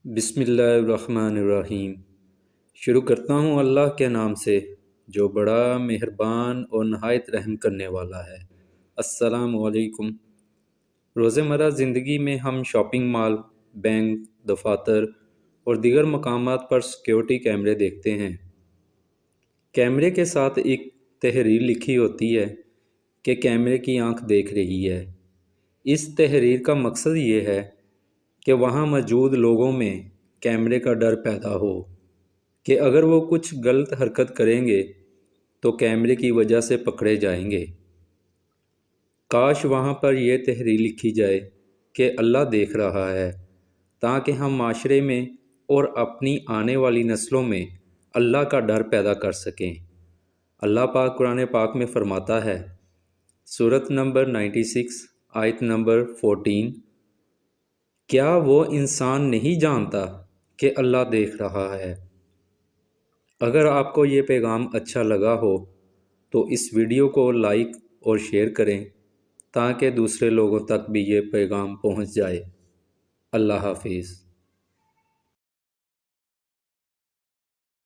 بسم اللہ الرحمن الرحیم۔ شروع کرتا ہوں اللہ کے نام سے جو بڑا مہربان اور نہایت رحم کرنے والا ہے۔ السلام علیکم۔ روزمرہ زندگی میں ہم شاپنگ مال، بینک، دفاتر اور دیگر مقامات پر سیکیورٹی کیمرے دیکھتے ہیں۔ کیمرے کے ساتھ ایک تحریر لکھی ہوتی ہے کہ کیمرے کی آنکھ دیکھ رہی ہے۔ اس تحریر کا مقصد یہ ہے کہ وہاں موجود لوگوں میں کیمرے کا ڈر پیدا ہو کہ اگر وہ کچھ غلط حرکت کریں گے تو کیمرے کی وجہ سے پکڑے جائیں گے۔ کاش وہاں پر یہ تحریر لکھی جائے کہ اللہ دیکھ رہا ہے، تاکہ ہم معاشرے میں اور اپنی آنے والی نسلوں میں اللہ کا ڈر پیدا کر سکیں۔ اللہ پاک قرآن پاک میں فرماتا ہے، سورۃ نمبر 96 آیت نمبر 14، کیا وہ انسان نہیں جانتا کہ اللہ دیکھ رہا ہے؟ اگر آپ کو یہ پیغام اچھا لگا ہو تو اس ویڈیو کو لائک اور شیئر کریں تاکہ دوسرے لوگوں تک بھی یہ پیغام پہنچ جائے۔ اللہ حافظ۔